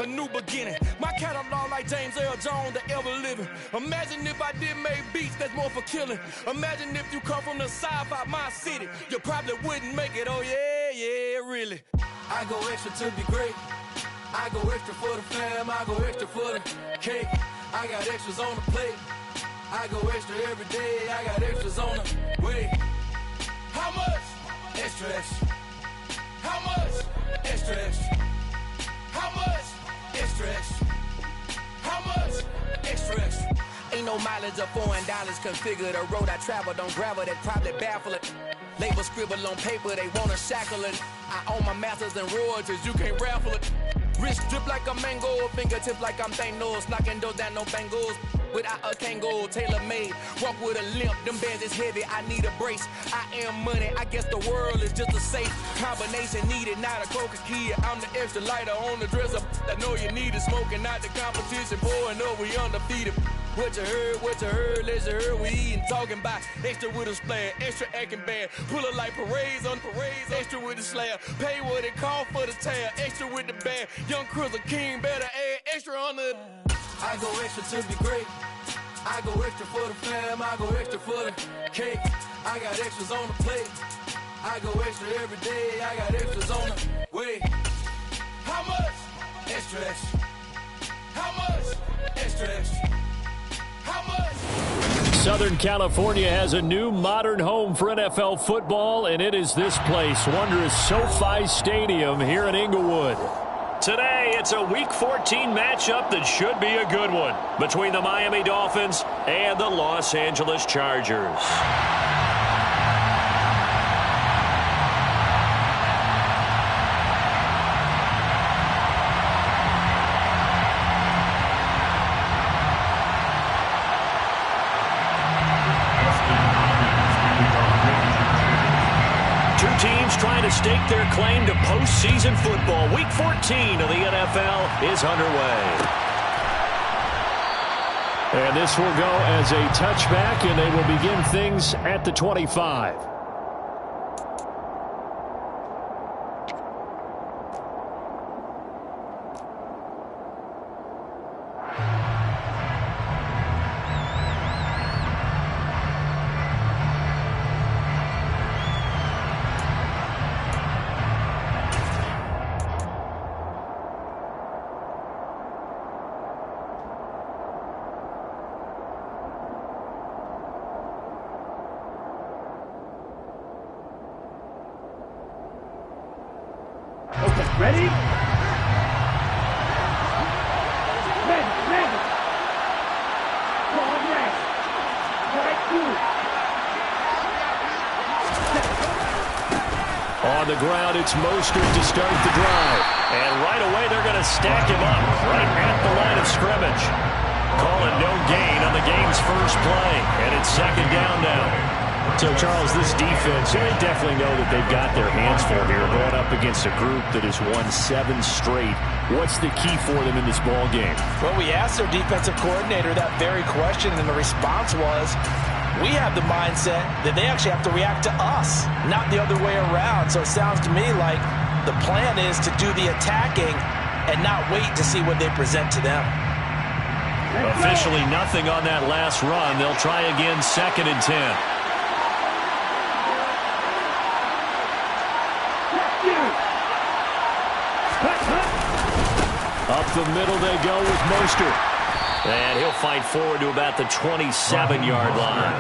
a new beginning. My catalog like James Earl Jones, the ever living. Imagine if I did make beats that's more for killing. Imagine if you come from the south out my city, you probably wouldn't make it. Oh yeah, really. I go extra to be great. I go extra for the fam, I go extra for the cake. I got extras on the plate. I go extra every day, I got extras on the way. How much? Extra, extra. How much? Extra, extra. How much? Extra, extra. How much? Extra, extra. Ain't no mileage of $4 configure the road I travel. Don't gravel that probably baffle it. Label scribble on paper, they wanna shackle it. I own my masters and royalties, you can't raffle it. Wrist drip like a mango, fingertip like I'm Thanos. Knocking those down, no bangles. Without a Kango, tailor-made. Walk with a limp, them bands is heavy, I need a brace. I am money, I guess the world is just a safe combination needed, not a coca key. I'm the extra lighter on the dresser. I know you need it, smoking out the competition. Pouring up, we undefeated. What you heard, let's you heard. We eating, talking about extra with a splash, extra acting bad. Pull it like parades on parades, extra with the slab. Pay what it cost for the tab, extra with the band. Young Cruz, a king, better add extra on the. I go extra to be great. I go extra for the fam, I go extra for the cake. I got extras on the plate. I go extra every day, I got extras on the way. How much? Extra, extra. How much? Extra, extra. How much? Southern California has a new modern home for NFL football, and it is this place, wondrous SoFi Stadium here in Inglewood. Today, it's a Week 14 matchup that should be a good one between the Miami Dolphins and the Los Angeles Chargers. Trying to stake their claim to postseason football. Week 14 of the NFL is underway. And this will go as a touchback, and they will begin things at the 25. Ready? Ready. Forward rest. Right through. On the ground, it's Mostert to start the drive. And right away, they're going to stack him up right at the line of scrimmage. Calling no gain on the game's first play. And it's second down now. So, Charles, this defense, they definitely know that they've got their hands full here, going up against a group that has won 7 straight. What's the key for them in this ball game? Well, we asked their defensive coordinator that very question, and the response was, we have the mindset that they actually have to react to us, not the other way around. So it sounds to me like the plan is to do the attacking and not wait to see what they present to them. Officially nothing on that last run. They'll try again, 2nd and 10. Up the middle they go with Mostert. And he'll fight forward to about the 27-yard line.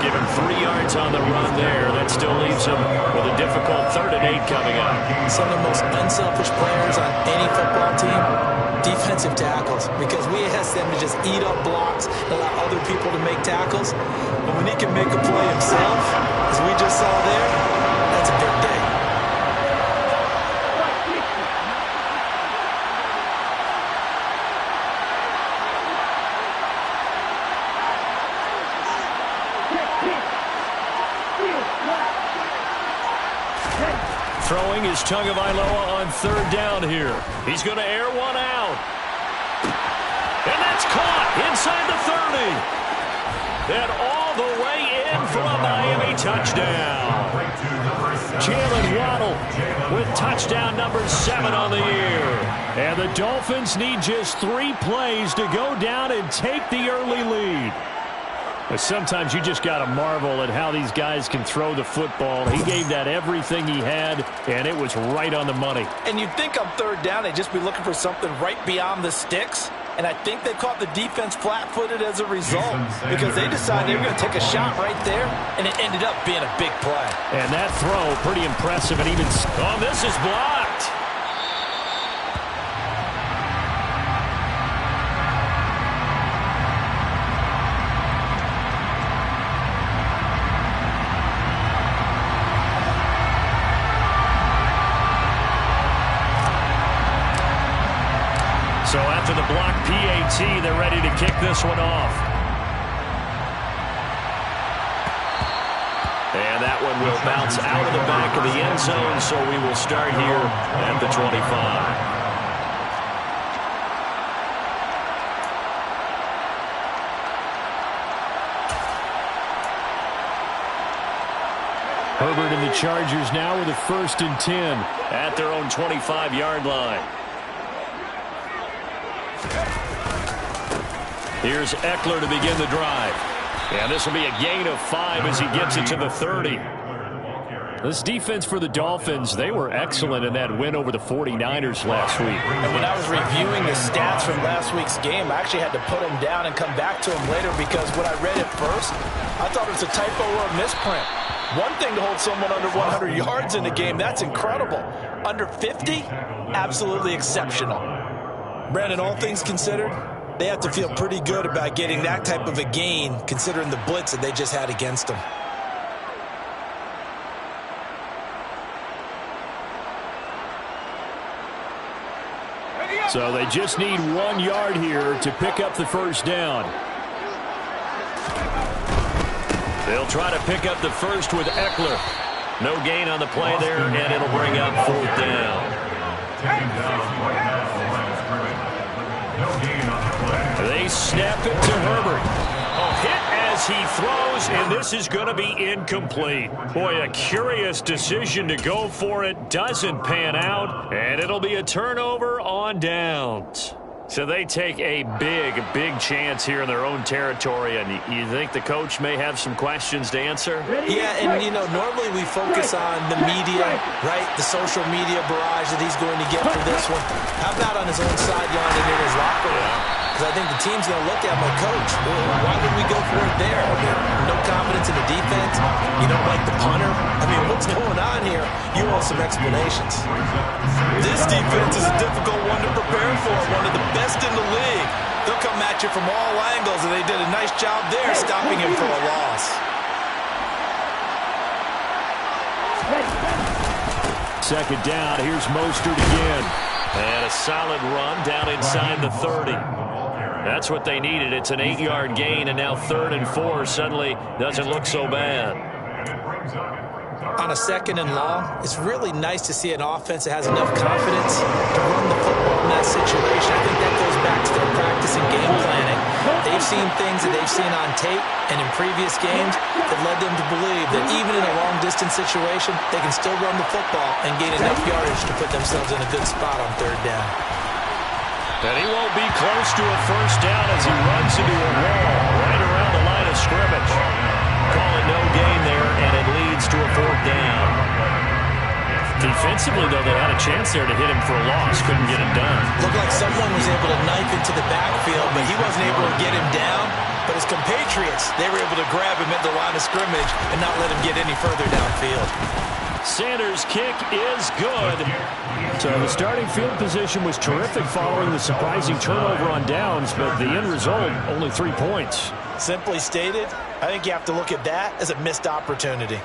Give him 3 yards on the run there. That still leaves him with a difficult 3rd and 8 coming up. Some of the most unselfish players on any football team, defensive tackles. Because we ask them to just eat up blocks, allow other people to make tackles. But when he can make a play himself, as we just saw there, that's a big day. Throwing is Tagovailoa on 3rd down here. He's going to air one out. And that's caught inside the 30. And all the way in for a a Miami touchdown. Jalen Waddle with touchdown number 7 on the year. And the Dolphins need just 3 plays to go down and take the early lead. But sometimes you just got to marvel at how these guys can throw the football. He gave that everything he had, and it was right on the money. And you'd think on third down they'd just be looking for something right beyond the sticks. And I think they caught the defense flat-footed as a result because they decided they were going to take a shot right there, and it ended up being a big play. And that throw, pretty impressive. And even, oh, this is blocked. So after the block PAT, they're ready to kick this one off. And that one will bounce out of the back of the end zone, so we will start here at the 25. Herbert and the Chargers now with a 1st and 10 at their own 25-yard line. Here's Eckler to begin the drive. And this will be a gain of 5 as he gets it to the 30. This defense for the Dolphins, they were excellent in that win over the 49ers last week. And when I was reviewing the stats from last week's game, I actually had to put them down and come back to them later because when I read it first, I thought it was a typo or a misprint. One thing to hold someone under 100 yards in a game, that's incredible. Under 50, absolutely exceptional. Brandon, all things considered, they have to feel pretty good about getting that type of a gain considering the blitz that they just had against them. So they just need 1 yard here to pick up the first down. They'll try to pick up the first with Eckler. No gain on the play there, and it'll bring up 4th down. They snap it to Herbert. A hit as he throws, and this is going to be incomplete. Boy, a curious decision to go for it. Doesn't pan out, and it'll be a turnover on downs. So they take a big chance here in their own territory, and you think the coach may have some questions to answer? Yeah, and, you know, normally we focus on the media, right, the social media barrage that he's going to get for this one. How about on his own sideline and in his locker room? Because I think the team's going to look at my coach. Well, why would we go for it there? I mean, no confidence in the defense. You don't like the punter. I mean, what's going on here? You owe some explanations. This defense is a difficult one to prepare for, one of the best in the league. They'll come at you from all angles, and they did a nice job there stopping him for a loss. Second down, here's Mostert again. And a solid run down inside the 30. That's what they needed. It's an 8-yard gain, and now 3rd and 4 suddenly doesn't look so bad. On a 2nd and long, it's really nice to see an offense that has enough confidence to run the football in that situation. I think that goes back to their practice and game planning. They've seen things that they've seen on tape and in previous games that led them to believe that even in a long-distance situation, they can still run the football and gain enough yardage to put themselves in a good spot on 3rd down. And he won't be close to a first down as he runs into a wall right around the line of scrimmage. Call it no gain there, and it leads to a 4th down. Defensively, though, they had a chance there to hit him for a loss. Couldn't get it done. Looked like someone was able to knife into the backfield, but he wasn't able to get him down. But his compatriots, they were able to grab him at the line of scrimmage and not let him get any further downfield. Sanders' kick is good. So the starting field position was terrific following the surprising turnover on downs, but the end result, only 3 points. Simply stated, I think you have to look at that as a missed opportunity.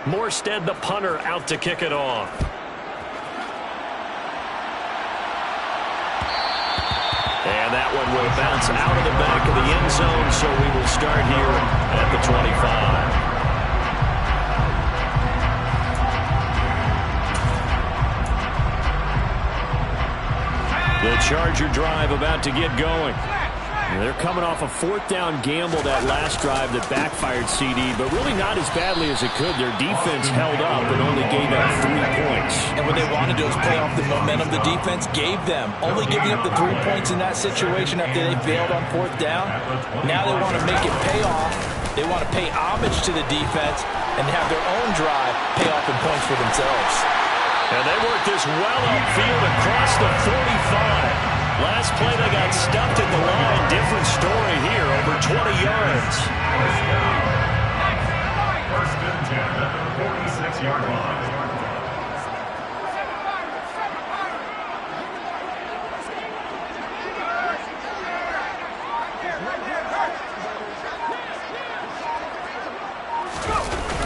Morstead, the punter, out to kick it off. And that one will bounce out of the back of the end zone, so we will start here at the 25. The Charger drive about to get going. They're coming off a fourth down gamble that last drive that backfired, CD, but really not as badly as it could. Their defense held up and only gave up 3 points. And what they wanted to do is play off the momentum the defense gave them. Only giving up the 3 points in that situation after they failed on fourth down. Now they want to make it pay off. They want to pay homage to the defense and have their own drive pay off in points for themselves. And they worked this well upfield across the 45. Last play, they got stuffed at the line. Different story here, over 20 yards. First and 10 at the 46-yard line.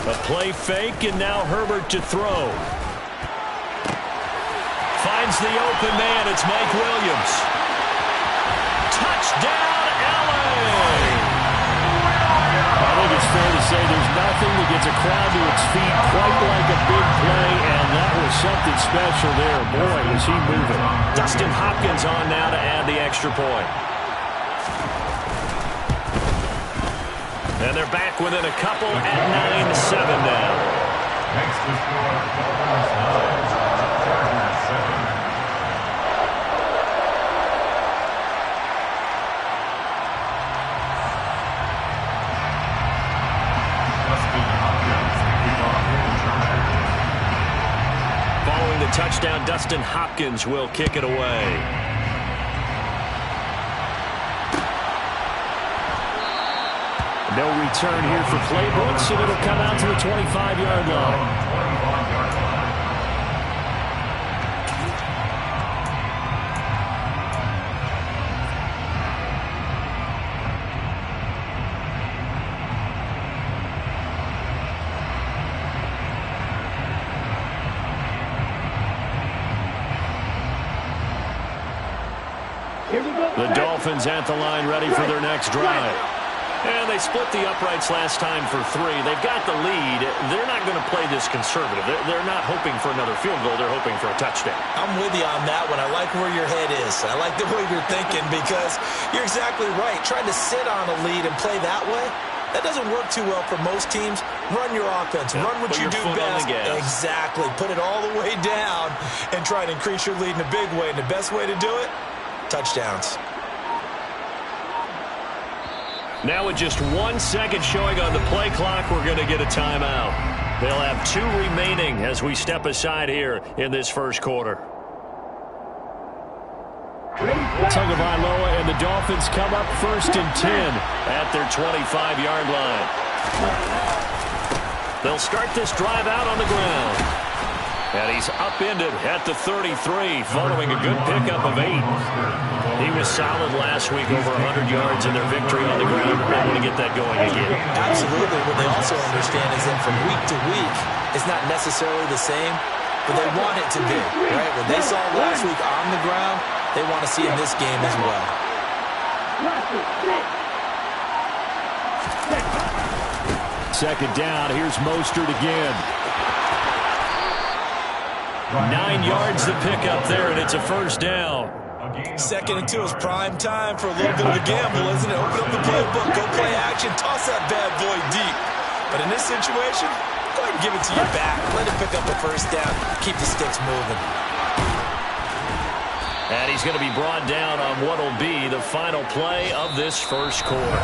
A play fake, and now Herbert to throw. Finds the open man. It's Mike Williams. Touchdown, LA! I think it's fair to say there's nothing that gets a crowd to its feet quite like a big play, and that was something special there. Boy, was he moving. Dustin Hopkins on now to add the extra point. And they're back within a couple at 9-7 now. Next to score, Dolphins 9, Chargers 7. Following the touchdown, Dustin Hopkins will kick it away. No return here for Claybrook, and it'll come out to the 25-yard line. The Dolphins at the line, ready for their next drive. And they split the uprights last time for 3. They've got the lead. They're not going to play this conservative. They're not hoping for another field goal. They're hoping for a touchdown. I'm with you on that one. I like where your head is. I like the way you're thinking because you're exactly right. Trying to sit on a lead and play that way, that doesn't work too well for most teams. Run your offense. Run what you do best. Exactly. Put it all the way down and try to increase your lead in a big way. And the best way to do it, touchdowns. Now with just 1 second showing on the play clock, we're going to get a timeout. They'll have 2 remaining as we step aside here in this first quarter. Tagovailoa and the Dolphins come up 1st and 10 at their 25-yard line. They'll start this drive out on the ground. And he's upended at the 33 following a good pickup of 8. He was solid last week, over 100 yards in their victory on the ground. They want to get that going again. Absolutely. What they also understand is that from week to week, it's not necessarily the same, but they want it to be, right? What they saw last week on the ground, they want to see in this game as well. Second down. Here's Mostert again. 9 yards to pick up there, and it's a first down. 2nd and 2 is prime time for a little bit of a gamble, isn't it? Open up the playbook, go play action, toss that bad boy deep. But in this situation, go ahead and give it to your back. Let him pick up a first down. Keep the sticks moving. And he's going to be brought down on what will be the final play of this first quarter.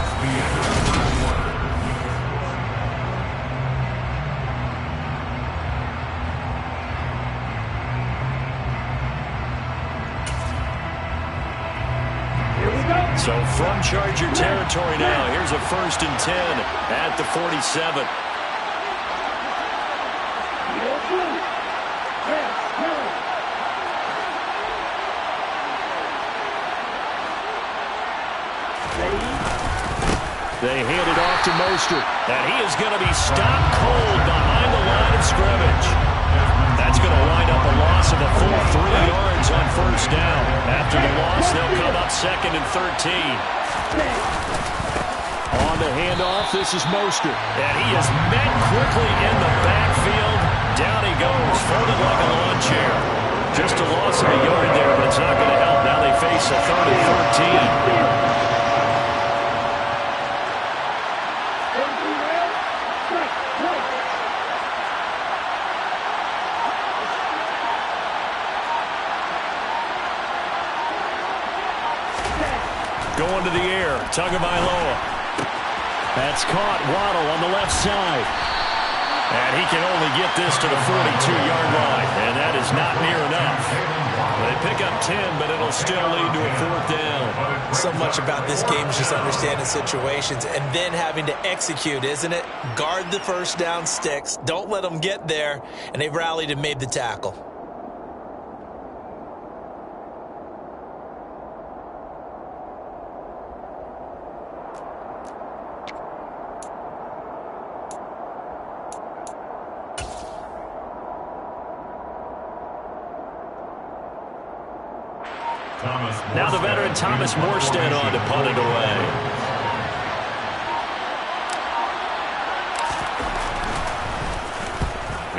So from Charger territory now, here's a 1st and 10 at the 47. They hand it off to Mostert, and he is going to be stopped cold behind the line of scrimmage. That's going to wind up a loss of a full 3 yards on first down. After the loss, they'll come up 2nd and 13. On the handoff, this is Mostert. And he is met quickly in the backfield. Down he goes, folded like a lawn chair. Just a loss of a yard there, but it's not going to help. Now they face a 3rd and 13. going to the air. Tagovailoa. That's caught. Waddle on the left side. And he can only get this to the 42-yard line. And that is not near enough. They pick up 10, but it'll still lead to a 4th down. So much about this game is just understanding situations and then having to execute, isn't it? Guard the first down sticks. Don't let them get there. And they rallied and made the tackle. Now the veteran Thomas Morstead on to punt it away.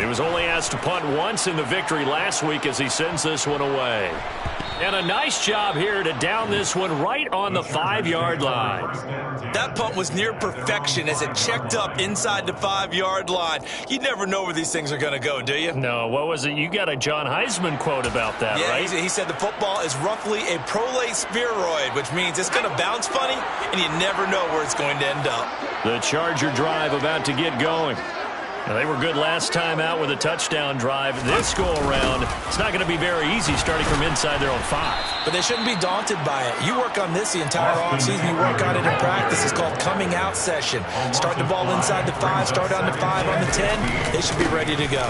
He was only asked to punt once in the victory last week as he sends this one away. And a nice job here to down this one right on the 5-yard line. That punt was near perfection as it checked up inside the 5-yard line. You never know where these things are going to go, do you? No, what was it? You got a John Heisman quote about that, yeah, right? He said the football is roughly a prolate spheroid, which means it's going to bounce funny, and you never know where it's going to end up. The Charger drive about to get going. Now, they were good last time out with a touchdown drive. This go-around, it's not going to be very easy starting from inside their own 5. But they shouldn't be daunted by it. You work on this the entire offseason. You work on it in practice. It's called coming out session. Start the ball inside the 5, start on the 5, on the 10. They should be ready to go.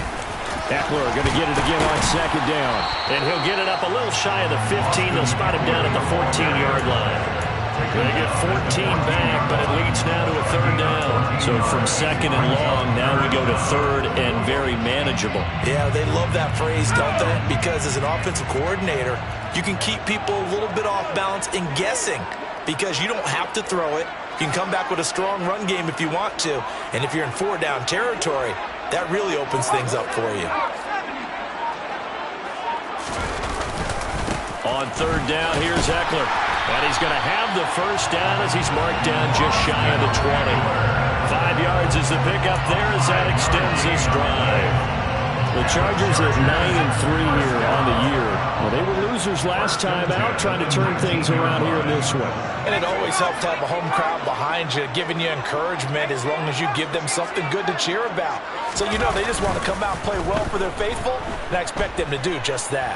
Eckler going to get it again on 2nd down. And he'll get it up a little shy of the 15. They'll spot him down at the 14-yard line. They get 14 back, but it leads now to a 3rd down. So from 2nd and long, now we go to 3rd and very manageable. Yeah, they love that phrase, don't they? Because as an offensive coordinator, you can keep people a little bit off balance and guessing because you don't have to throw it. You can come back with a strong run game if you want to. And if you're in 4-down territory, that really opens things up for you. On 3rd down, here's Eckler. And he's going to have the first down as he's marked down just shy of the 20. 5 yards is the pickup there as that extends this drive. The Chargers at 9-3 here on the year. Well, they were losers last time out, trying to turn things around here in this one. And it always helps to have a home crowd behind you, giving you encouragement as long as you give them something good to cheer about. So you know they just want to come out and play well for their faithful, and I expect them to do just that.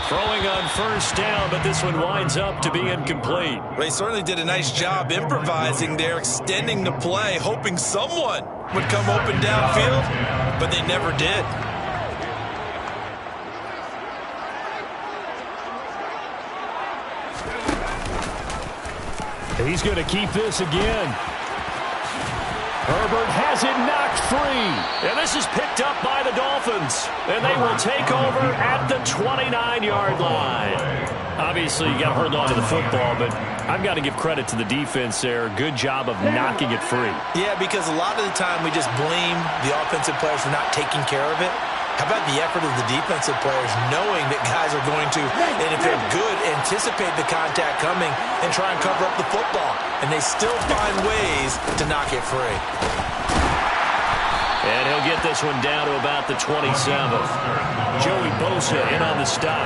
Throwing on 1st down, but this one winds up to be incomplete. They certainly did a nice job improvising there, extending the play, hoping someone would come open downfield, but they never did. He's going to keep this again. Herbert has it knocked free. And this is picked up by the Dolphins. And they will take over at the 29-yard line. Obviously, you got to hold on to the football, but I've got to give credit to the defense there. Good job of knocking it free. Yeah, because a lot of the time we just blame the offensive players for not taking care of it. How about the effort of the defensive players knowing that guys are going to, and if they're good, anticipate the contact coming and try and cover up the football. And they still find ways to knock it free. And he'll get this one down to about the 27. Joey Bosa in on the stop.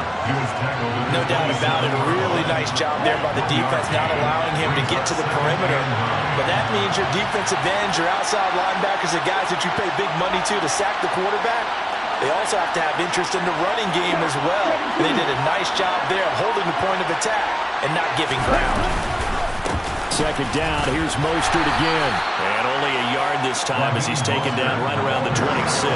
No doubt about it. Really nice job there by the defense, not allowing him to get to the perimeter. But that means your defensive ends, your outside linebackers, the guys that you pay big money to sack the quarterback, they also have to have interest in the running game as well. And they did a nice job there of holding the point of attack and not giving ground. 2nd down, here's Mostert again. And only a yard this time as he's taken down right around the 26.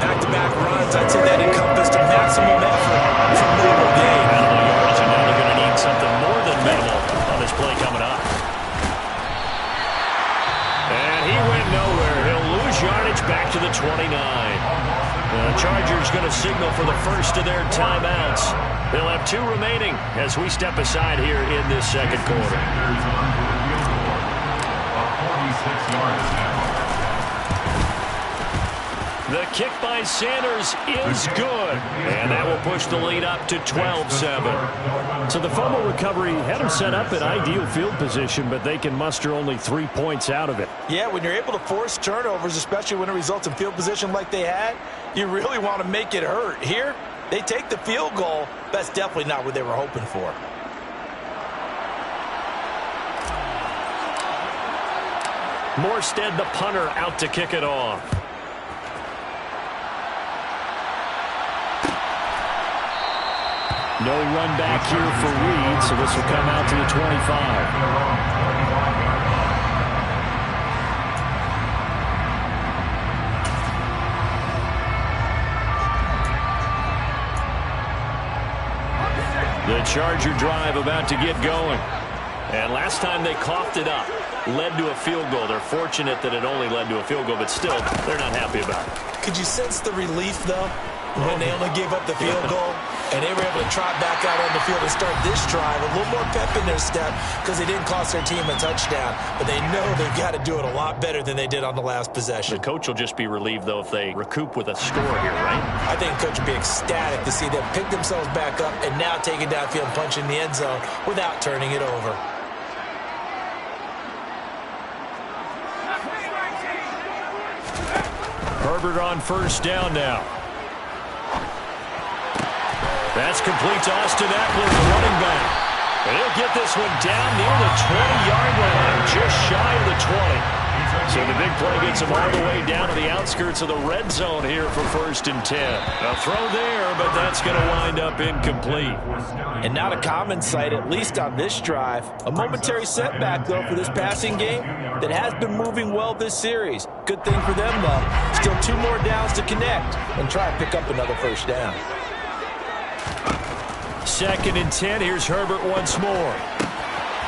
Back-to-back runs, I'd say that encompassed a maximum effort from minimal gain. Minimal yards, and now they're going to need something more than minimal on this play coming up. And he went nowhere. He'll lose yardage back to the 29. The Chargers going to signal for the first of their timeouts. They'll have 2 remaining as we step aside here in this 2nd quarter. The kick by Sanders is good, and that will push the lead up to 12-7. So the fumble recovery had them set up in ideal field position, but they can muster only 3 points out of it. Yeah, when you're able to force turnovers, especially when it results in field position like they had, you really want to make it hurt. Here, they take the field goal. That's definitely not what they were hoping for. Morstead, the punter, out to kick it off. No run back here for Reed, so this will come out to the 25. The Charger drive about to get going. And last time they coughed it up, led to a field goal. They're fortunate that it only led to a field goal, but still, they're not happy about it. Could you sense the relief, though, when they only gave up the field goal and they were able to trot back out on the field and start this drive? A little more pep in their step because they didn't cost their team a touchdown, but they know they've got to do it a lot better than they did on the last possession. The coach will just be relieved, though, if they recoup with a score here, right? I think the coach will be ecstatic to see them pick themselves back up and now take it downfield and punch in the end zone without turning it over. Herbert on first down now. That's complete to Austin Eckler, the running back. And he'll get this one down near the 20-yard line, just shy of the 20. So the big play gets him all the way down to the outskirts of the red zone here for 1st and 10. A throw there, but that's going to wind up incomplete. And not a common sight, at least on this drive. A momentary setback, though, for this passing game that has been moving well this series. Good thing for them, though. Still 2 more downs to connect and try to pick up another first down. 2nd and 10. Here's Herbert once more.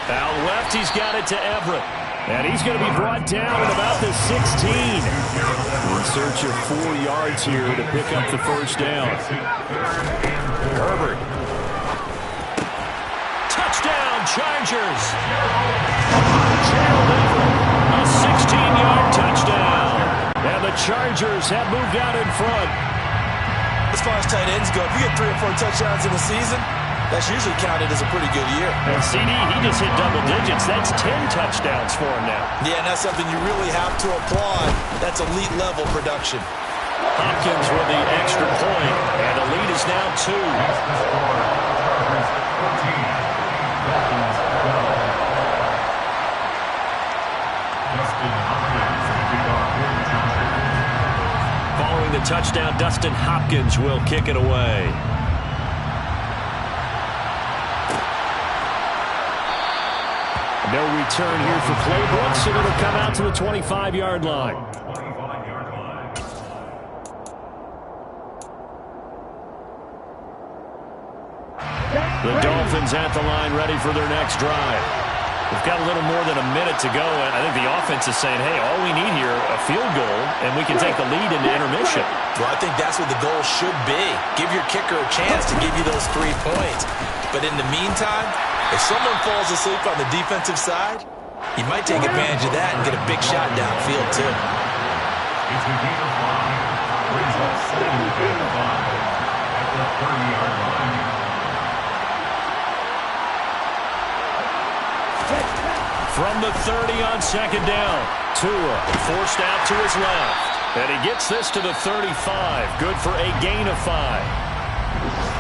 Out left, he's got it to Everett. And he's going to be brought down at about the 16. In search of 4 yards here to pick up the first down. Herbert. Touchdown, Chargers. Gerald Everett, a 16-yard touchdown. And the Chargers have moved out in front. As far as tight ends go, if you get 3 or 4 touchdowns in a season, that's usually counted as a pretty good year. And CD, he just hit double digits. That's 10 touchdowns for him now. Yeah, and that's something you really have to applaud. That's elite-level production. Hopkins with the extra point, and the lead is now 2. Following the touchdown, Dustin Hopkins will kick it away. No return here for Claybrook, so it'll come out to the 25-yard line. The Dolphins at the line, ready for their next drive. We've got a little more than a minute to go, and I think the offense is saying, hey, all we need here, a field goal, and we can take the lead into intermission. Well, I think that's what the goal should be. Give your kicker a chance to give you those 3 points. But in the meantime, if someone falls asleep on the defensive side, you might take advantage of that and get a big shot downfield, too. It's a gain of 5. Brings up 2nd and 5 at the 30-yard line. From the 30 on 2nd down, Tua forced out to his left. And he gets this to the 35. Good for a gain of 5.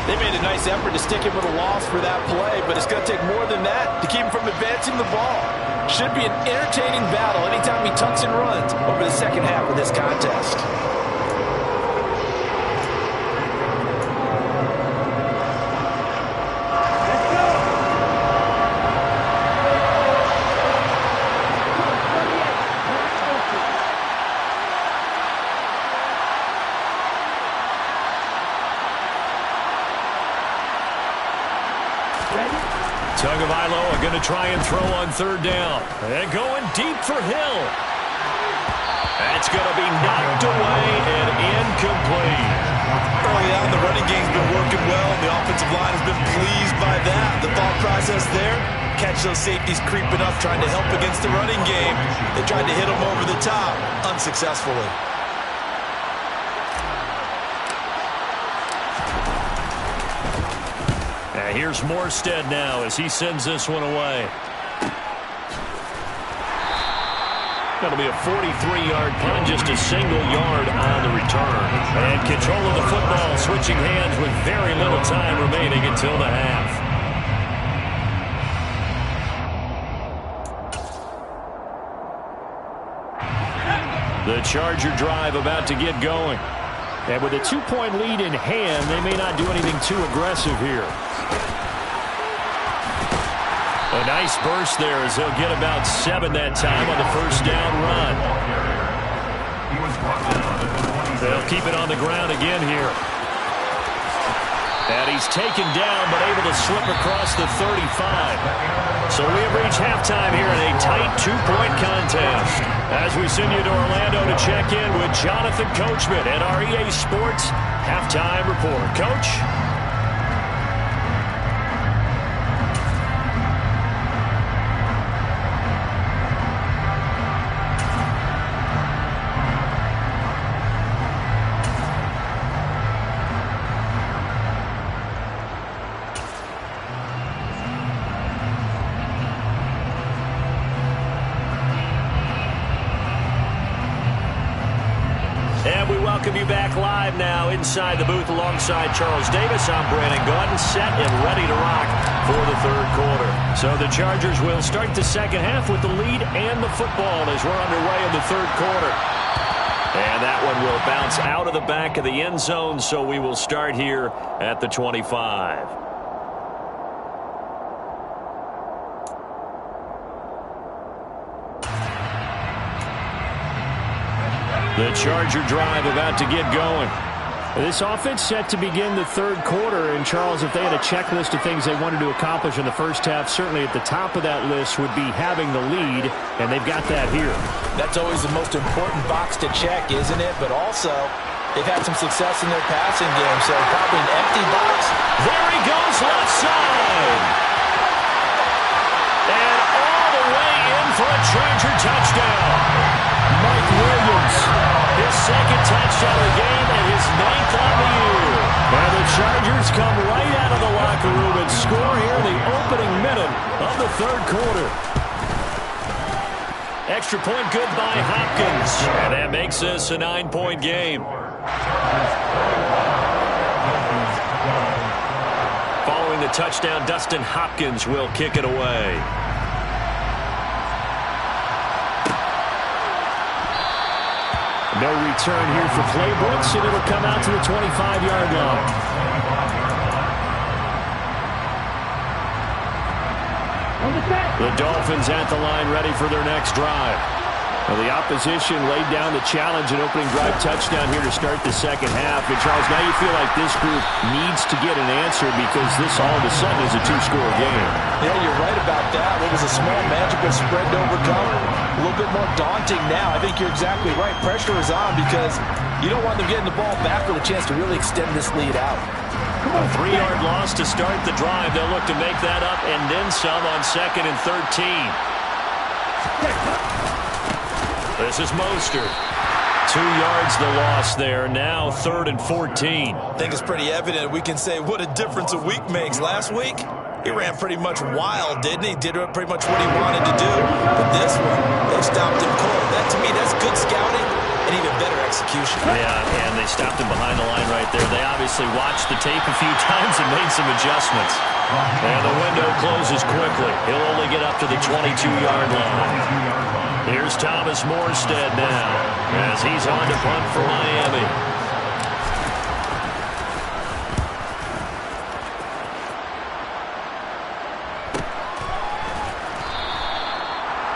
They made a nice effort to stick him with a loss for that play, but it's going to take more than that to keep him from advancing the ball. Should be an entertaining battle anytime he tucks and runs over the second half of this contest. Tagovailoa going to try and throw on 3rd down. And going deep for Hill. That's going to be knocked away and incomplete. Early on, the running game's been working well, and the offensive line has been pleased by that. The thought process there, catch those safeties creeping up, trying to help against the running game. They tried to hit them over the top, unsuccessfully. Here's Morstead now as he sends this one away. That'll be a 43-yard punt, just a single yard on the return. And control of the football switching hands with very little time remaining until the half. The Charger drive about to get going. And with a 2-point lead in hand, they may not do anything too aggressive here. A nice burst there as they'll get about 7 that time on the first down run. They'll keep it on the ground again here. And he's taken down but able to slip across the 35. So we have reached halftime here in a tight 2-point contest. As we send you to Orlando to check in with Jonathan Coachman at our EA Sports Halftime Report. Coach? Welcome you back live now inside the booth alongside Charles Davis. I'm Brandon Gaudin, set and ready to rock for the third quarter. So the Chargers will start the second half with the lead and the football as we're underway in the third quarter. And that one will bounce out of the back of the end zone, so we will start here at the 25. The Charger drive about to get going. This offense set to begin the third quarter. And, Charles, if they had a checklist of things they wanted to accomplish in the first half, certainly at the top of that list would be having the lead, and they've got that here. That's always the most important box to check, isn't it? But also, they've had some success in their passing game, so probably an empty box. There he goes, left side. And all the way in for a Charger touchdown. Mike Williams, his second touchdown of the game and his 9th on the year. And the Chargers come right out of the locker room and score here in the opening minute of the third quarter. Extra point good by Hopkins. And that makes this a 9-point game. Following the touchdown, Dustin Hopkins will kick it away. No return here for Claybrooks, and it'll come out to the 25-yard line. The Dolphins at the line ready for their next drive. Well, the opposition laid down the challenge and opening drive touchdown here to start the second half. And, Charles, now you feel like this group needs to get an answer because this all of a sudden is a 2-score game. Yeah, you're right about that. It was a small, manageable spread to overcome. A little bit more daunting now. I think you're exactly right. Pressure is on because you don't want them getting the ball back with a chance to really extend this lead out. A 3-yard loss to start the drive. They'll look to make that up and then some on 2nd and 13. This is Mostert. 2 yards the loss there. Now 3rd and 14. I think it's pretty evident. We can say what a difference a week makes. Last week, he ran pretty much wild, didn't he? Did pretty much what he wanted to do. But this one, they stopped him cold. That, to me, that's good scouting and even better execution. Yeah, and they stopped him behind the line right there. They obviously watched the tape a few times and made some adjustments. And the window closes quickly. He'll only get up to the 22-yard line. Here's Thomas Morstead now as he's on to punt for Miami.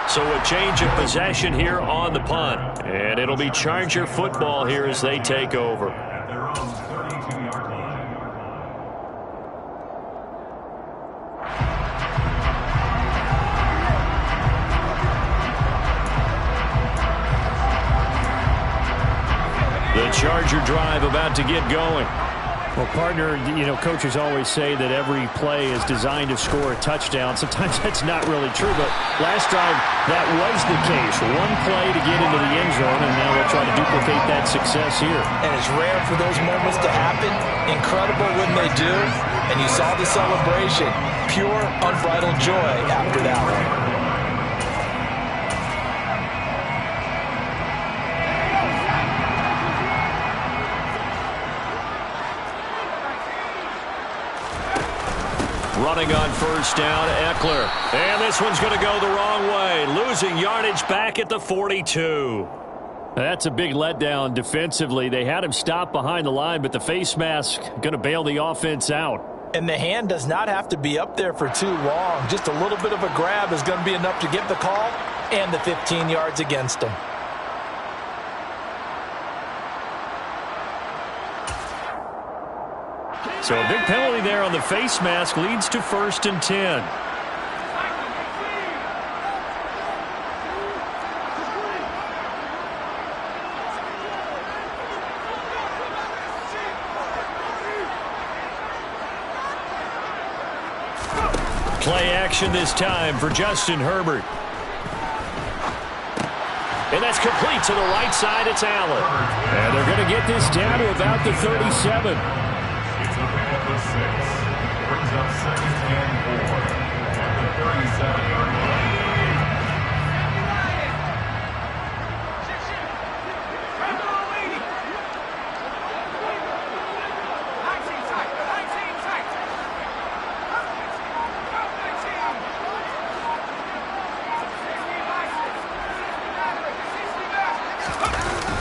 So a change of possession here on the punt. And it'll be Charger football here as they take over. At their own 32-yard line. The Charger drive about to get going. Well, partner, you know, coaches always say that every play is designed to score a touchdown. Sometimes that's not really true, but last drive that was the case. One play to get into the end zone, and now they'll try to duplicate that success here. And it's rare for those moments to happen. Incredible when they do. And you saw the celebration. Pure, unbridled joy after that one. Running on first down, Eckler. And this one's going to go the wrong way. Losing yardage back at the 42. That's a big letdown defensively. They had him stop behind the line, but the face mask going to bail the offense out. And the hand does not have to be up there for too long. Just a little bit of a grab is going to be enough to get the call and the 15 yards against him. So a big penalty there on the face mask leads to 1st and 10. Play action this time for Justin Herbert. And that's complete to the right side. It's Allen. And they're going to get this down to about the 37. It's a man of the 6. Brings up 2nd and 4 at the 37-yard line.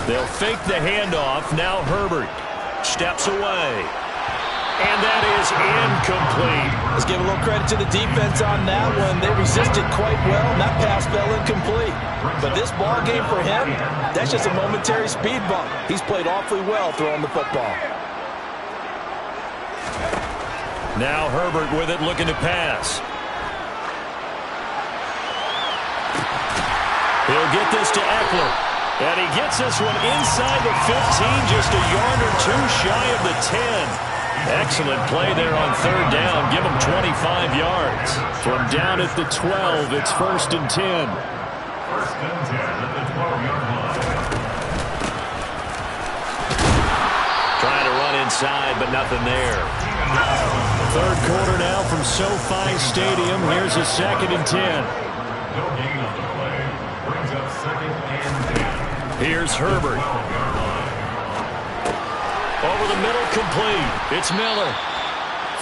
They'll fake the handoff. Now Herbert steps away. And that is incomplete. Let's give a little credit to the defense on that one. They resisted quite well, and that pass fell incomplete. But this ball game for him, that's just a momentary speed bump. He's played awfully well throwing the football. Now Herbert with it, looking to pass. He'll get this to Eckler. And he gets this one inside the 15, just a yard or two shy of the 10. Excellent play there on 3rd down. Give him 25 yards. From down at the 12, it's 1st and 10. 1st and 10 at the 12-yard line. Trying to run inside, but nothing there. 3rd quarter now from SoFi Stadium. Here's a 2nd and 10. No gain on the play. Brings up 2nd and 10. Here's Herbert. Over the middle, complete. It's Miller.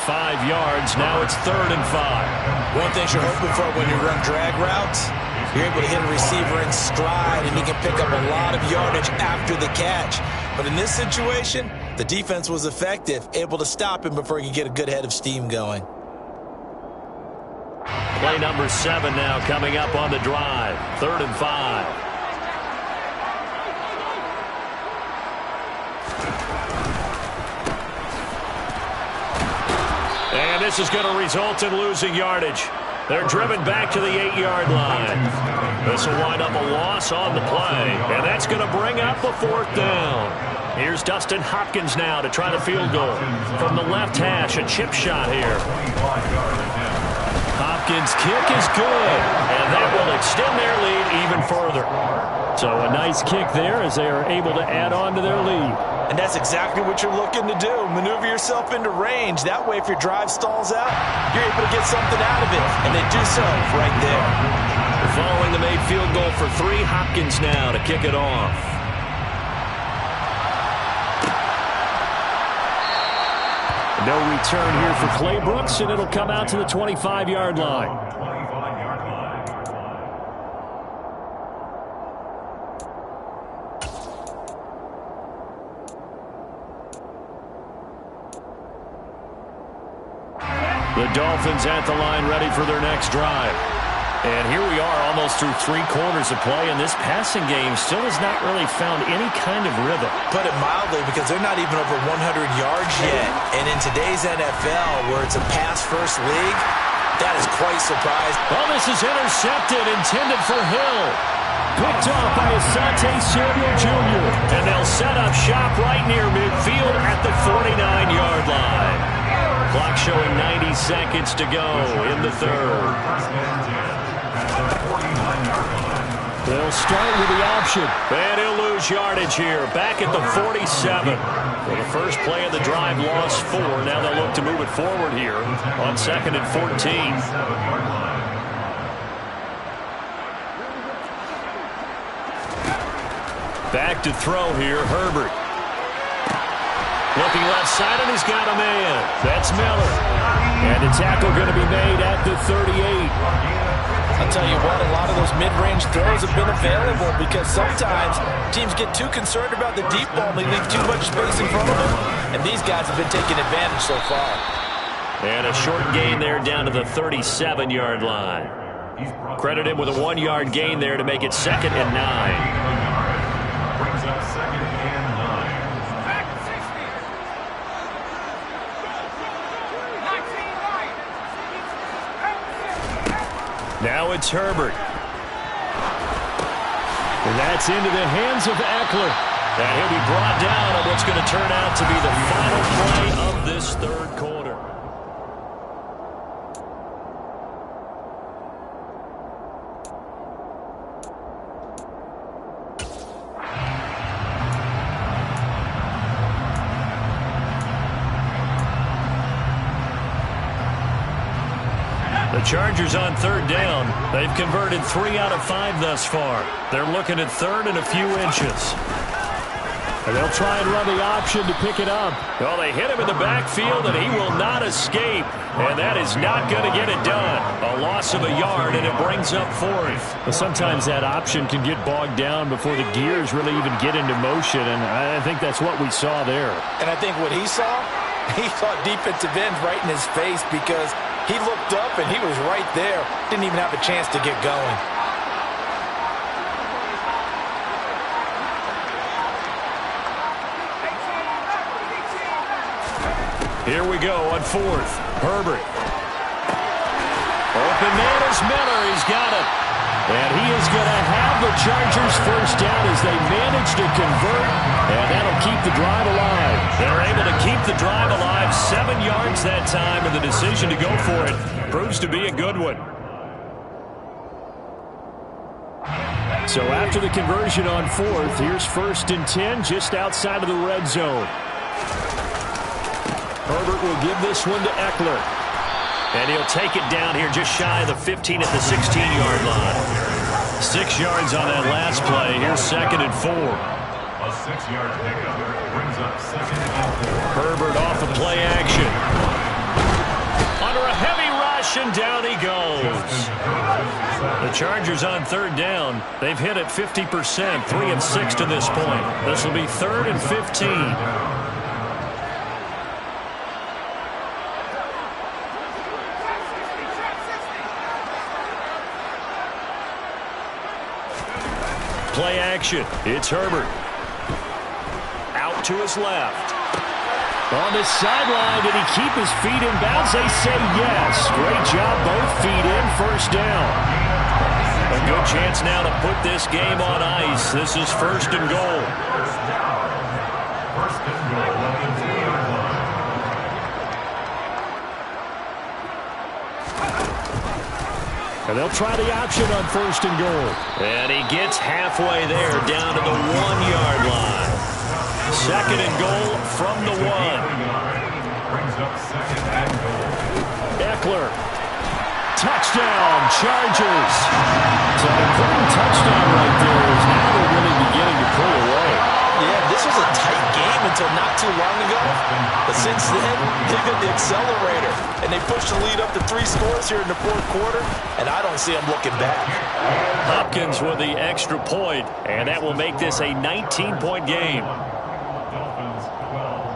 5 yards. Now it's 3rd and 5. One thing you're hoping for when you run drag routes, you're able to hit a receiver in stride, and he can pick up a lot of yardage after the catch. But in this situation, the defense was effective, able to stop him before he could get a good head of steam going. Play number 7 now coming up on the drive. 3rd and 5. And this is going to result in losing yardage. They're driven back to the 8-yard line. This will wind up a loss on the play, and that's going to bring up a 4th down. Here's Dustin Hopkins now to try the field goal. From the left hash, a chip shot here. Hopkins' kick is good, and that will extend their lead even further. So a nice kick there as they are able to add on to their lead. And that's exactly what you're looking to do. Maneuver yourself into range. That way, if your drive stalls out, you're able to get something out of it. And they do so right there. Following the made field goal for 3, Hopkins now to kick it off. No return here for Clay Brooks, and it'll come out to the 25-yard line. 25-yard line. The Dolphins at the line ready for their next drive. And here we are almost through 3 quarters of play, and this passing game still has not really found any kind of rhythm. Put it mildly, because they're not even over 100 yards yet. And in today's NFL, where it's a pass-first league, that is quite surprising. Well, this is intercepted, intended for Hill. Picked off by Asante Samuel Jr. And they'll set up shop right near midfield at the 49-yard line. Clock showing 90 seconds to go in the 3rd. They'll start with the option. And he'll lose yardage here. Back at the 47. Well, the first play of the drive lost 4. Now they'll look to move it forward here on 2nd and 14. Back to throw here, Herbert. Looking left side, and he's got a man. That's Miller. And the tackle going to be made at the 38. I'll tell you what, a lot of those mid-range throws have been available because sometimes teams get too concerned about the deep ball and they leave too much space in front of them. And these guys have been taking advantage so far. And a short gain there down to the 37-yard line. Credit him with a 1-yard gain there to make it 2nd and 9. Brings up 2nd and 9. Now it's Herbert. And that's into the hands of Eckler. And he'll be brought down on what's going to turn out to be the final play of this third quarter. The Chargers on 3rd down. They've converted 3 out of 5 thus far. They're looking at 3rd and a few inches. And they'll try and run the option to pick it up. Well, they hit him in the backfield, and he will not escape. And that is not going to get it done. A loss of a yard, and it brings up 4th. Well, sometimes that option can get bogged down before the gears really even get into motion, and I think that's what we saw there. And I think what he saw defensive end right in his face because he looked up and he was right there. Didn't even have a chance to get going. Here we go on 4th. Herbert. Open man is Miller. He's got it. And he is going to have the Chargers first down as they manage to convert. And that'll keep the drive alive. They're able to keep the drive alive. 7 yards that time, and the decision to go for it proves to be a good one. So after the conversion on 4th, here's 1st and 10 just outside of the red zone. Herbert will give this one to Eckler. And he'll take it down here just shy of the 15 at the 16-yard line. 6 yards on that last play. Here's 2nd and 4. A 6-yard pickup brings up 2nd and 4. Herbert off of play action. Under a heavy rush, and down he goes. The Chargers on 3rd down. They've hit it 50%, 3 of 6 to this point. This will be 3rd and 15. Play action. It's Herbert. Out to his left. On the sideline, did he keep his feet in bounds? They say yes. Great job, both feet in, 1st down. A good chance now to put this game on ice. This is 1st and goal. First and goal at the 2-yard line. And they'll try the option on 1st and goal. And he gets halfway there, down to the 1-yard line. 2nd and goal from the 1. Brings up 2nd and goal. Eckler. Touchdown, Chargers. So an important touchdown right there is now they're really beginning to pull away. Yeah, this was a tight game until not too long ago. But since then, they got the accelerator. And they pushed the lead up to 3 scores here in the 4th quarter. And I don't see them looking back. Hopkins with the extra point, and that will make this a 19-point game. Dolphins 12.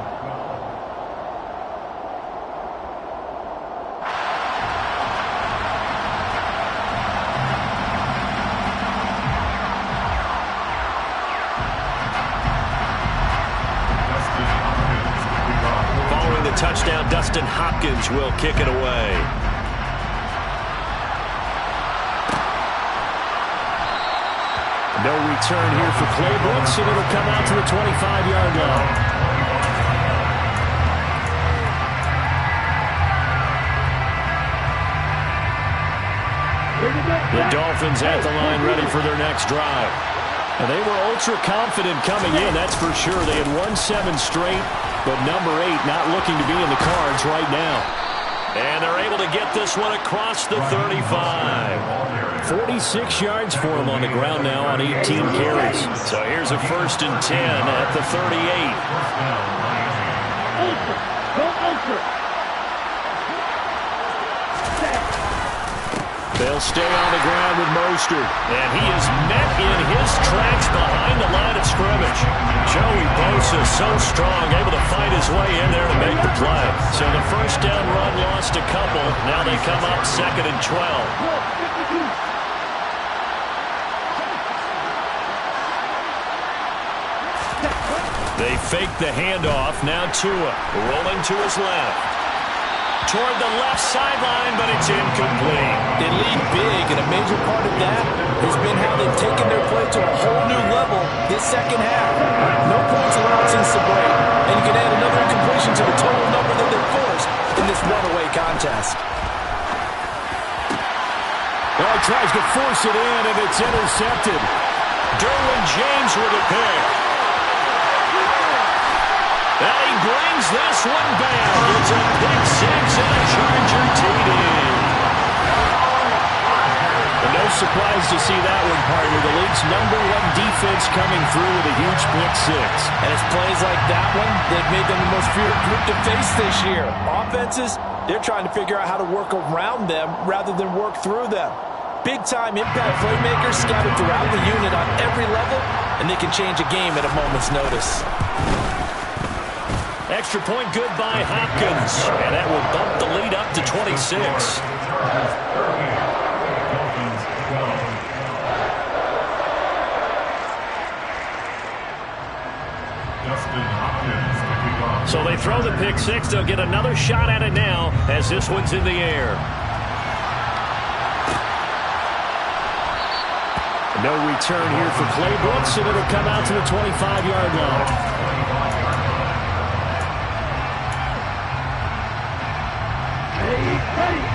Following the touchdown, Dustin Hopkins will kick it away. No return here for Claybrook, and it'll come out to the 25-yard line. The Dolphins at the line ready for their next drive. And they were ultra confident coming in, that's for sure. They had won 7 straight, but number 8 not looking to be in the cards right now. And they're able to get this one across the 35. 46 yards for him on the ground now on 18 carries. So here's a 1st and 10 at the 38. He'll stay on the ground with Mostert. And he is met in his tracks behind the line of scrimmage. Joey Bosa so strong, able to fight his way in there to make the play. So the first down run lost a couple. Now they come up 2nd and 12. They fake the handoff. Now Tua rolling to his left. Toward the left sideline, but it's incomplete. They lead big, and a major part of that has been how they've taken their play to a whole new level this second half. No points allowed since the break, and you can add another incompletion to the total number that they've forced in this runaway contest. Well, he tries to force it in, and it's intercepted. Derwin James with a pick. And he brings this one down. It's a pick six and a Charger TD. And no surprise to see that one, partner. The league's #1 defense coming through with a huge pick six. And it's plays like that one that made them the most feared group to face this year. Offenses, they're trying to figure out how to work around them rather than work through them. Big-time impact playmakers scattered throughout the unit on every level, and they can change a game at a moment's notice. Extra point good by Hopkins. And that will bump the lead up to 26. So they throw the pick six. They'll get another shot at it now as this one's in the air. No return here for Clay Brooks, and it'll come out to the 25-yard line.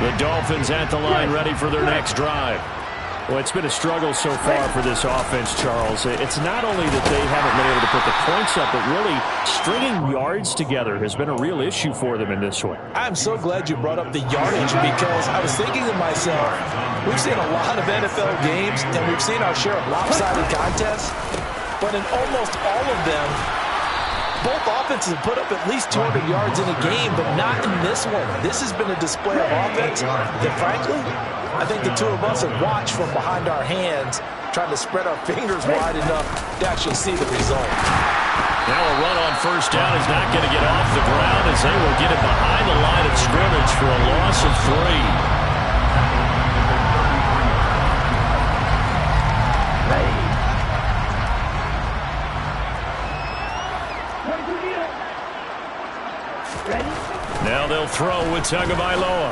The Dolphins at the line, ready for their next drive. Well, it's been a struggle so far for this offense, Charles. It's not only that they haven't been able to put the points up, but really stringing yards together has been a real issue for them in this one. I'm so glad you brought up the yardage because I was thinking to myself, we've seen a lot of NFL games and we've seen our share of lopsided contests, but in almost all of them, both offenses have put up at least 200 yards in a game, but not in this one. This has been a display of offense that, frankly, I think the two of us have watched from behind our hands, trying to spread our fingers wide enough to actually see the result. Now a run on first down is not going to get off the ground as they will get it behind the line of scrimmage for a loss of 3. Now they'll throw with Tagovailoa.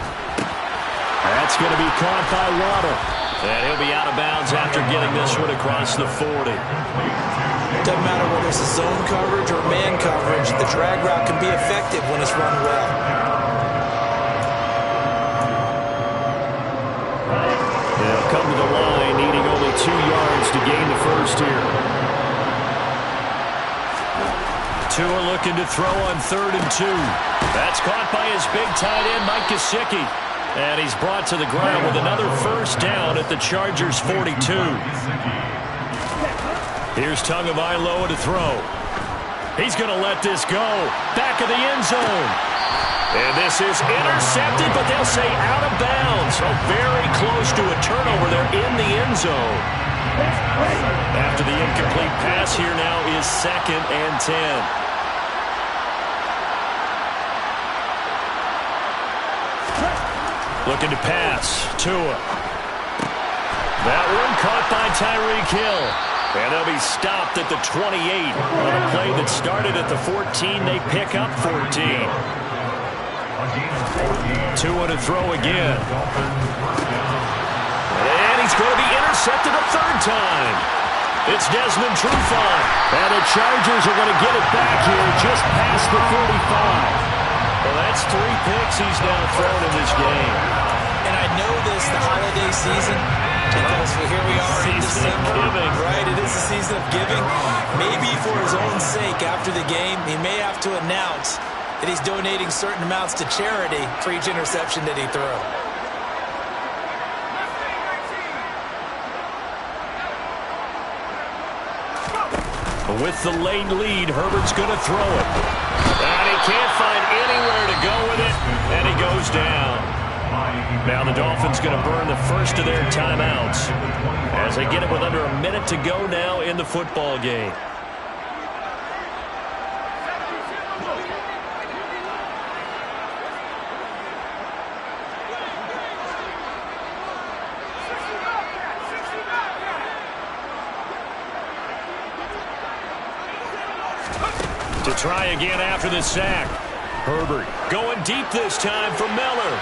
That's going to be caught by Waddle. And he'll be out of bounds after getting this one across the 40. Doesn't matter whether it's a zone coverage or man coverage, the drag route can be effective when it's run well. They'll come to the line needing only 2 yards to gain the first here. Tua looking to throw on 3rd and 2. That's caught by his big tight end, Mike Gesicki. And he's brought to the ground with another first down at the Chargers' 42. Here's Tagovailoa to throw. He's going to let this go. Back of the end zone. And this is intercepted, but they'll say out of bounds. So very close to a turnover there in the end zone. After the incomplete pass, here now is 2nd and 10. Looking to pass. Tua. That one caught by Tyreek Hill. And they'll be stopped at the 28. On a play that started at the 14, they pick up 14. Tua to throw again. And he's going to be intercepted a 3rd time. It's Desmond Trufant. And the Chargers are going to get it back here just past the 45. Well, that's 3 picks he's now thrown in this game. And I know this, the holiday season, because here we are in December, right? It is the season of giving. Maybe for his own sake, after the game, he may have to announce that he's donating certain amounts to charity for each interception that he throws. With the late lead, Herbert's going to throw it. And he can't find anywhere to go with it, and he goes down. Now the Dolphins going to burn the first of their timeouts as they get it with under a minute to go now in the football game. To try again after the sack. Herbert going deep this time for Miller.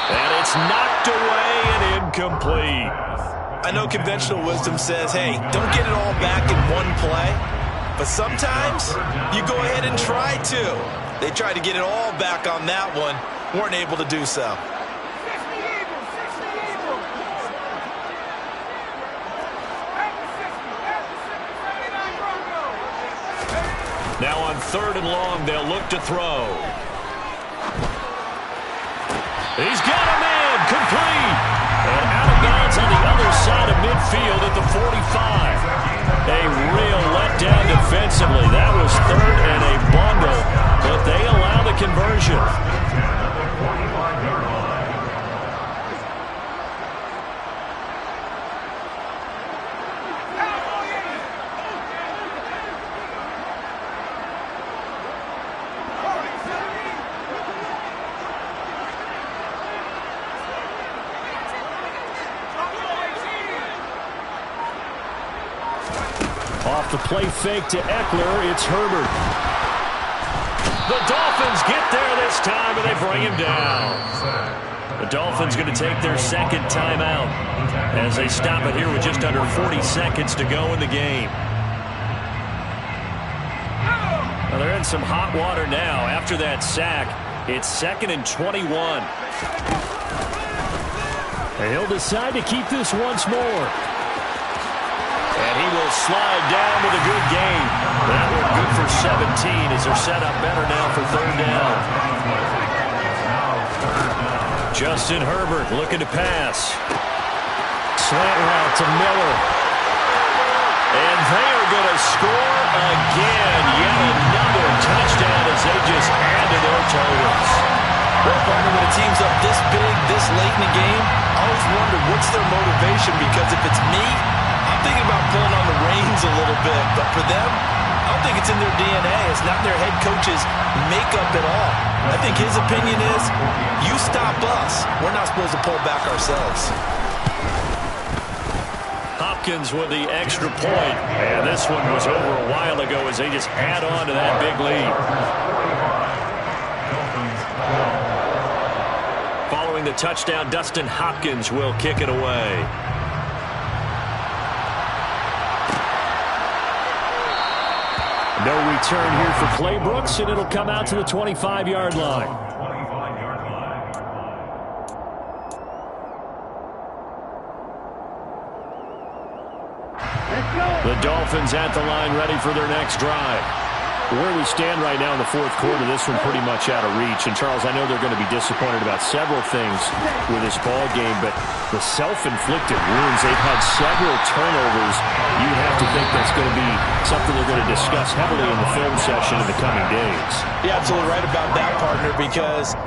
And it's knocked away and incomplete. I know conventional wisdom says, hey, don't get it all back in one play. But sometimes you go ahead and try to. They tried to get it all back on that one. Weren't able to do so. Now on 3rd and long, they'll look to throw. He's got a man, complete. And out of bounds on the other side of midfield at the 45. A real letdown defensively. That was 3rd and a bundle, but they allow the conversion. Off the play fake to Eckler, it's Herbert. The Dolphins get there this time, and they bring him down. The Dolphins going to take their second timeout as they stop it here with just under 40 seconds to go in the game. Well, they're in some hot water now. After that sack, it's 2nd and 21. And he'll decide to keep this once more. And he will slide down with a good gain. That one good for 17 as they're set up better now for 3rd down. Justin Herbert looking to pass. Slant route to Miller. And they are going to score again. Yet another touchdown as they just add to their totals. Well, partner, when a team's up this big, this late in the game, I always wonder what's their motivation, because if it's me, I'm thinking about pulling on the reins a little bit. But for them, I don't think it's in their DNA. It's not their head coach's makeup at all. I think his opinion is, you stop us. We're not supposed to pull back ourselves. Hopkins with the extra point. And this one was over a while ago as they just add on to that big lead. Following the touchdown, Dustin Hopkins will kick it away. No return here for Clay Brooks, and it'll come out to the 25-yard line. The Dolphins at the line, ready for their next drive. Where we stand right now in the 4th quarter, this one pretty much out of reach. And, Charles, I know they're going to be disappointed about several things with this ball game, but the self-inflicted wounds, they've had several turnovers. You have to think that's going to be something they're going to discuss heavily in the film session in the coming days. You're absolutely right about that, partner, because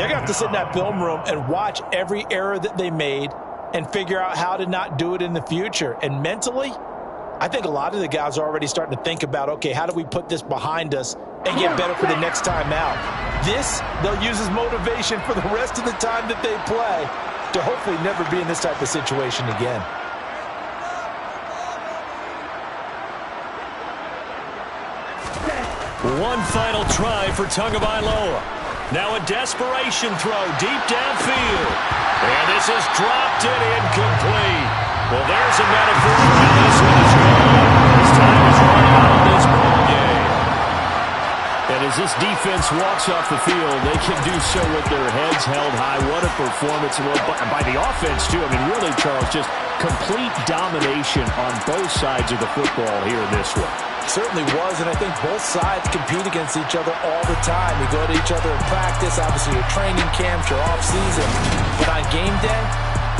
they're going to have to sit in that film room and watch every error that they made and figure out how to not do it in the future. And mentally, I think a lot of the guys are already starting to think about, okay, how do we put this behind us and get better for the next time out? This, they'll use as motivation for the rest of the time that they play to hopefully never be in this type of situation again. One final try for Tagovailoa. Now a desperation throw deep downfield. And this is dropped and incomplete. Well, there's a metaphor, and this one is gone. His time is running out of this ball game. And as this defense walks off the field, they can do so with their heads held high. What a performance by the offense, too. I mean, really, Charles, just complete domination on both sides of the football here in this one. Certainly was, and I think both sides compete against each other all the time. You go to each other in practice, obviously your training camps, your off-season. But on game day,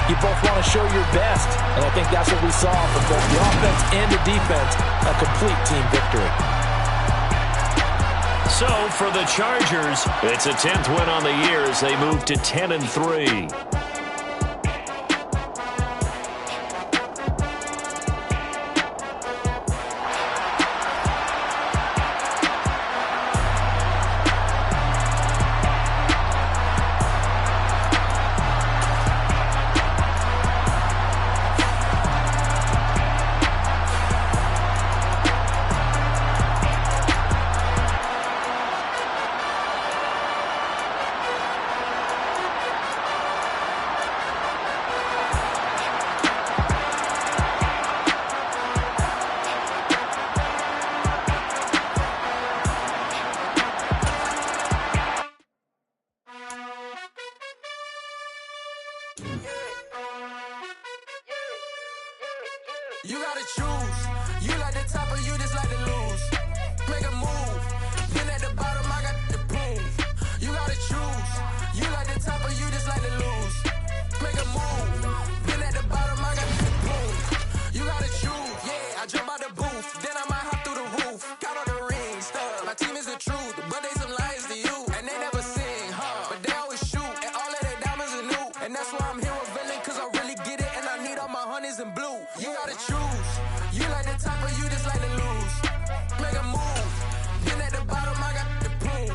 you both want to show your best. And I think that's what we saw from both the offense and the defense, a complete team victory. So for the Chargers, it's a 10th win on the year as they move to 10-3. You gotta choose. You like the top or you just like to lose. Make a move. Then at the bottom, I got the proof. You gotta choose. You like the top or you just like to lose. Make a move. Then at the bottom, I got the proof. You gotta choose. Yeah, I jump out the booth. Then I might hop through the roof. Count on the ring stuff. My team is the truth, but they some liars to you. And they never sing, but they always shoot. And all of their diamonds are new. And that's why I'm here revealing, cause I really get it. And I need all my honeys in blue. You gotta choose. You like the top or you just like to lose. Make a move. Then at the bottom, I got the proof.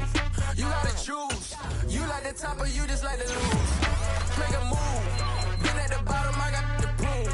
You gotta choose. You like the top or you just like to lose. Make a move. Then at the bottom, I got the proof.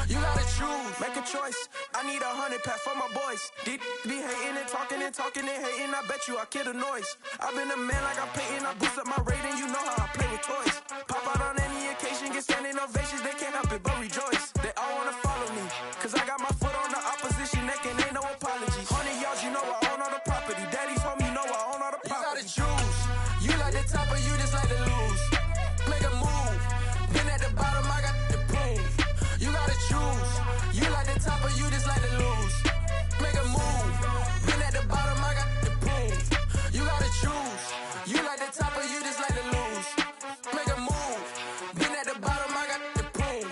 You gotta choose. Make a choice. I need 100 pack for my boys. Be hating and talking and hating. I bet you I kill the noise. I've been a man like I'm Peyton. I boost up my rating. You know how I play with toys. Pop out on any occasion, get standing ovations. They can't help it but rejoice. They all wanna follow me, cause I got my foot on the opposition neck and ain't no apology. 100 yards, you know I own all the property. Daddy's home, you know I own all the property. You gotta choose. You like the top or you just like to lose. Make a move. Then at the bottom, I got the proof. You gotta choose. You like the top or you just like to lose. Make a move. Then at the bottom, I got the proof. You gotta choose. You like the top or you just like to lose. Make a move. Then at the bottom, I got the proof.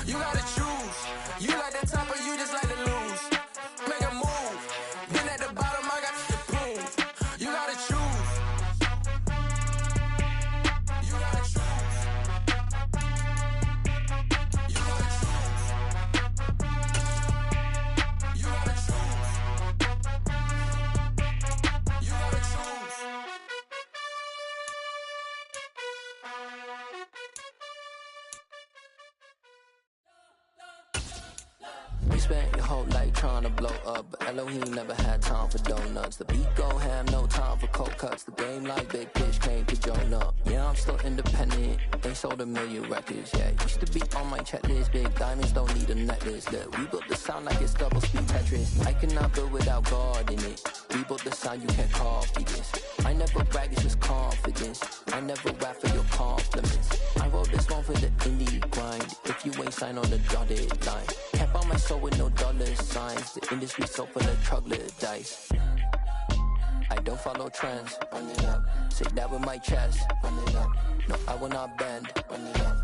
You gotta choose. You like the top or you just like to lose. Make a move. Then at the bottom, I got the proof. You gotta choose. You gotta choose. You gotta choose. You gotta choose. You gotta choose. You spent your whole life trying to blow up, but Elohim never had time for donuts. The beat go ham, no time for cold cuts. The game like Big Pitch came to Jonah. Yeah, I'm still independent, they sold 1 million records. Yeah, used to be on my checklist. Big diamonds don't need a necklace. Look, we built the sound like it's double speed Tetris. I cannot build without God in it. We built the sound, you can't copy this. I never brag, it's just confidence. I never rap for your compliments. I wrote this one for the indie grind. If you ain't signed on the dotted line, can't buy my soul with no dollar signs. The industry so full of troglodytes. I don't follow trends. Run it up. Say that with my chest. Run it up. No, I will not bend. Run it up.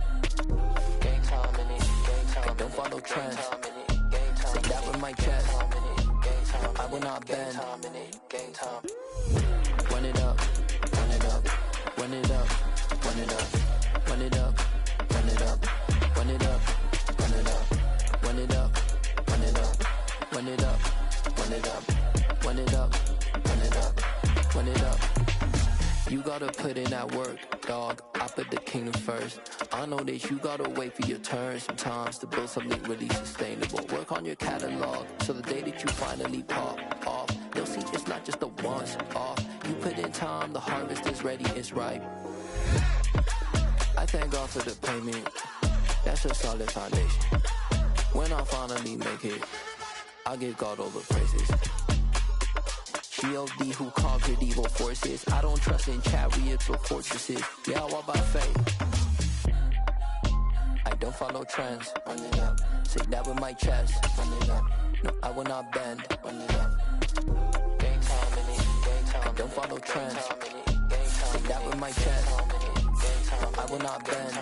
Gang time in it. Gang time. I don't follow trends. Say that with my chest. I will not bend. Gang time. Run it up. Run it up. Run it up. Run it up. Run it up. Run it up. Run it up. Run it up. Run it up. Run it up. Run it up. Run it up. Run it up. Run it up. Run it up. You gotta put in that work, dog. I put the kingdom first. I know that you gotta wait for your turn sometimes to build something really sustainable. Work on your catalog, so the day that you finally pop off, they'll see it's not just a once off. You put in time, the harvest is ready, it's ripe. I thank God for the payment. That's a solid foundation. When I finally make it, I'll give God all the praises. G.O.D. who conquered evil forces. I don't trust in chariots or fortresses. Yeah, I walk by faith. I don't follow trends. Run it up. Say that with my chest. Run it up. No, I will not bend. Run it up. Gang time in it. Gang time. I don't follow trends. Say that with my chest. No, I will not bend.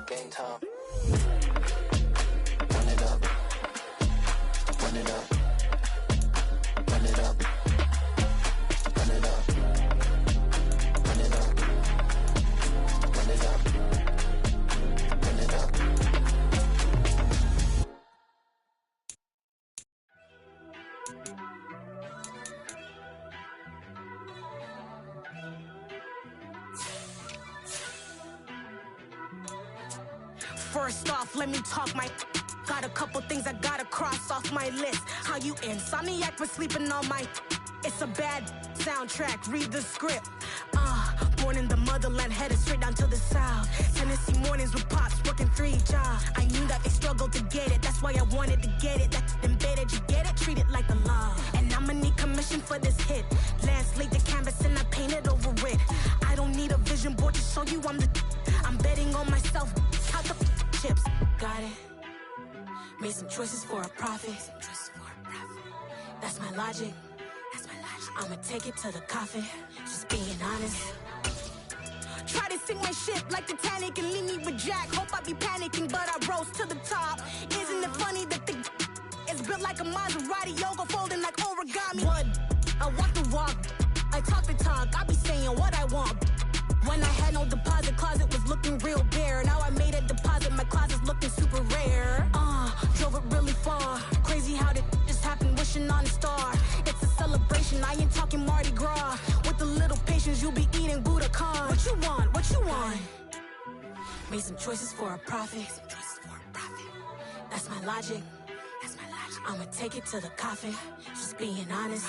Gang time. Run it up. Run it up. Run it up. Run it up. First off, let me talk my. Got a couple things I gotta cross off my list. How you insomniac for sleeping on my. It's a bad soundtrack, read the script. Born in the motherland, headed straight down to the south. Tennessee mornings with pops, working 3 jobs. I knew that they struggled to get it, that's why I wanted to get it. That's embedded, you get it, treat it like a law. And I'ma need commission for this hit. Lance laid the canvas and I painted over it. I don't need a vision board to show you I'm betting on myself, count the chips. Got it. Made some choices for a profit. That's my logic. I'ma take it to the coffin, just being honest. Try to sink my ship like Titanic and leave me with Jack. Hope I be panicking, but I rose to the top. Isn't it funny that the is built like a Maserati, yoga folding like origami? What? I walk the walk, I talk the talk, I be saying what I want. When I had no deposit, closet was looking real bare. Now I made a deposit, my closet's looking super rare. Drove it really far. Crazy how did just happen, wishing on a star. It's a celebration, I ain't talking Mardi Gras. With a little patience, you'll be eating Budokan. What you want? What you want? Made some choices for a profit. That's my logic. I'ma take it to the coffin, just being honest.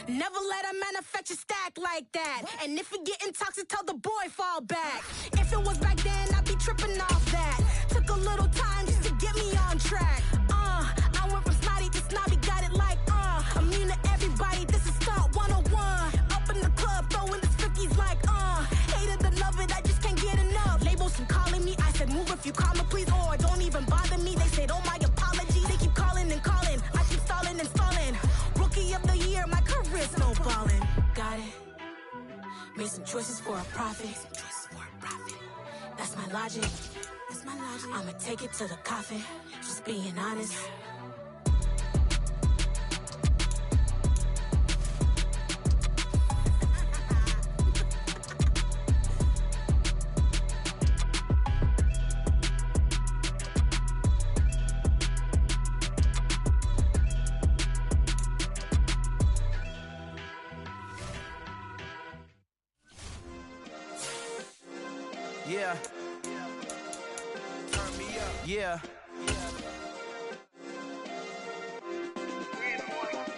Never let a manufacture stack like that. And if it getting toxic, tell the boy fall back. If it was back then, I'd be tripping off that. Took a little time just to get me on track. I went from snotty to snobby, got it like immune to everybody, this is stunt 101. Up in the club, throwing the cookies like hate it or love it, I just can't get enough. Labels keep calling me, I said move if you call me please, or don't even bother me. They said oh my apologies, they keep calling and calling. I keep stalling and stalling. Rookie of the year, my career snowballing. Got it. Made some choices for a profit. That's my logic. I'ma take it to the coffin, just being honest. Yeah. Turn me up. Yeah.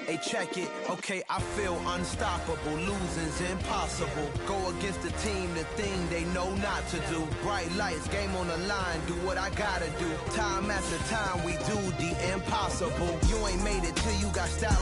Hey, check it. Okay, I feel unstoppable. Losing's impossible. Go against the team, the thing they know not to do. Bright lights, game on the line. Do what I gotta do. Time after time, we do the impossible. You ain't made it till you got style.